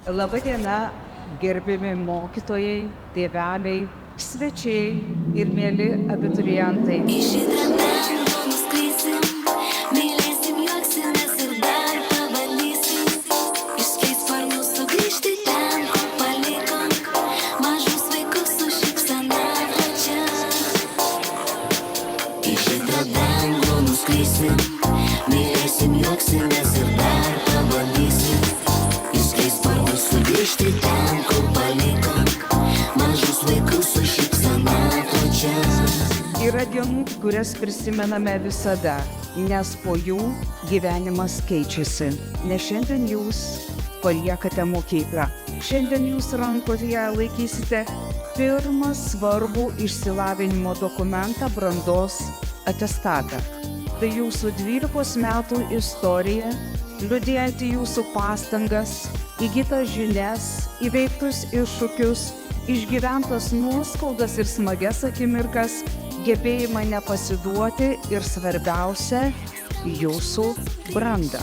Labą dieną, gerbiami mokytojai, tėveliai, svečiai ir mėly abiturientai. Mylėsim, juoksimės ir dar pabandysim. Išskleis sparnus, sugrįžti ten, kur palikom. Mažus vaikus su šypsena plačia. Yra dienų, kurias prisimename visada, nes po jų gyvenimas keičiasi. Nes šiandien jūs paliekate mokyklą. Šiandien jūs rankoje laikysite pirmą svarbų išsilavinimo dokumentą, brandos atestatą. Tai jūsų 12 metų istorija, liudijanti jūsų pastangas, įgytas žinias, įveiktus iššūkius, išgyventas nuoskaudas ir smagias akimirkas, gebėjimą nepasiduoti ir svarbiausia, jūsų brandą.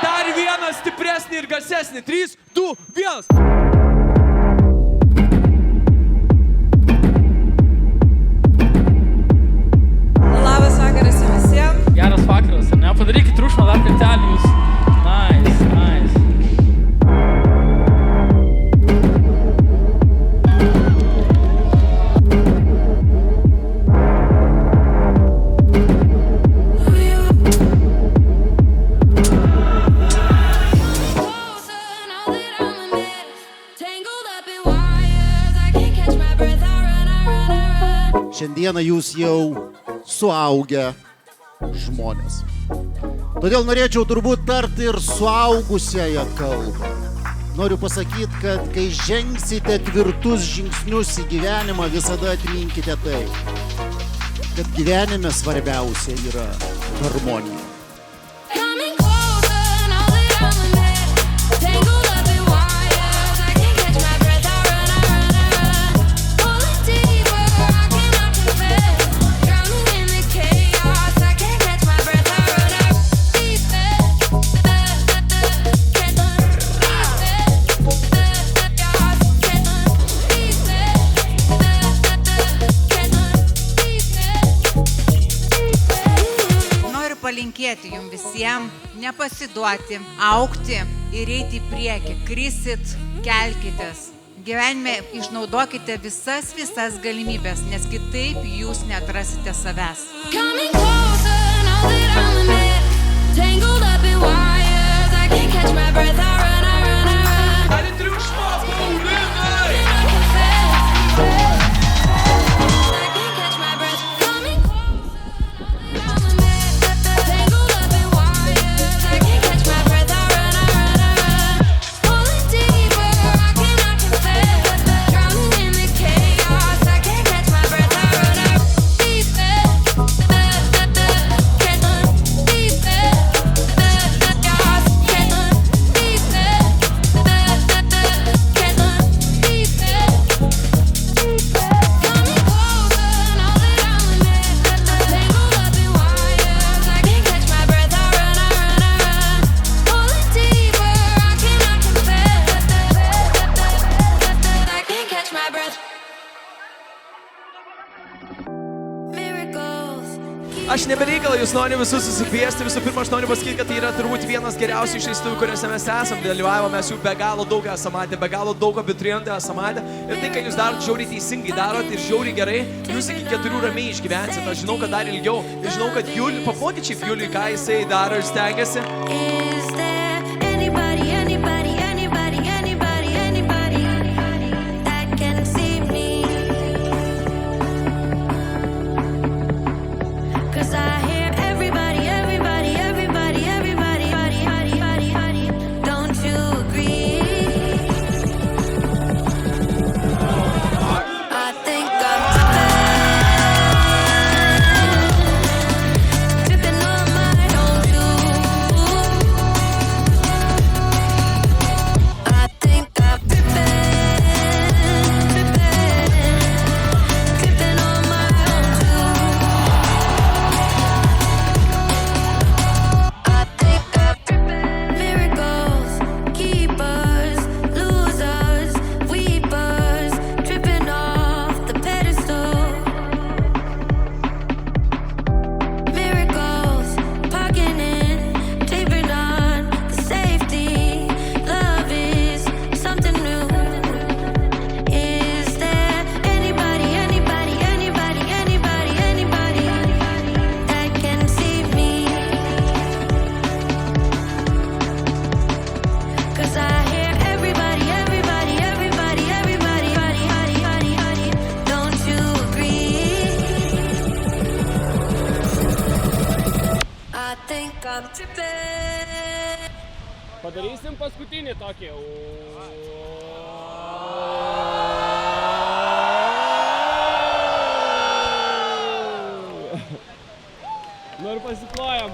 Dar vienas stipresnį ir garsesnį. 3, 2, 1. Labas vakaras visiems. Geras vakaras, ar ne? Padarykit triukšmą dar kartelį jūs. Nice, nice. Šiandieną jūs jau suaugę žmonės. Todėl norėčiau turbūt tarti ir suaugusiąją kalbą. Noriu pasakyti, kad kai žengsite tvirtus žingsnius į gyvenimą, visada atminkite tai, kad gyvenime svarbiausia yra harmonija. Palinkėti jums visiems, nepasiduoti, augti ir eiti į priekį. Krisit, kelkitės. Gyvenime išnaudokite visas galimybės, nes kitaip jūs neatrasite savęs. Aš nebereikalą jūs noriu visus susikviesti. Visų pirma, aš noriu pasakyti, kad tai yra turbūt vienas geriausių išleistuvių, kuriuose mes esam dalyvavę. Mes jų be galo daug esame matę, be galo daug abiturientų esame matę. Ir tai, ką jūs darot, žiauriai teisingai darot ir žiauriai gerai, jūs iki 4 ramiai išgyvensit. Aš žinau, kad dar ilgiau. Ir žinau, kad pamokyt šiaip Juliui, ką jisai daro ir stengiasi. Is there anybody that can see me? 'Cause I hear everybody. Don't you agree? I think I'm tripping on my own too. I think I'm tripping on my own too. I think I'm tripping. Miracles, keepers, losers, weepers, tripping off the pedestal. Miracles, parking in, taping on the safety. Love is something new. Is there anybody that can see me? 'Cause I hear everybody. Don't you agree? I think I'm tripping. Padarysim paskutinį tokį. Nu ir pasiplojam.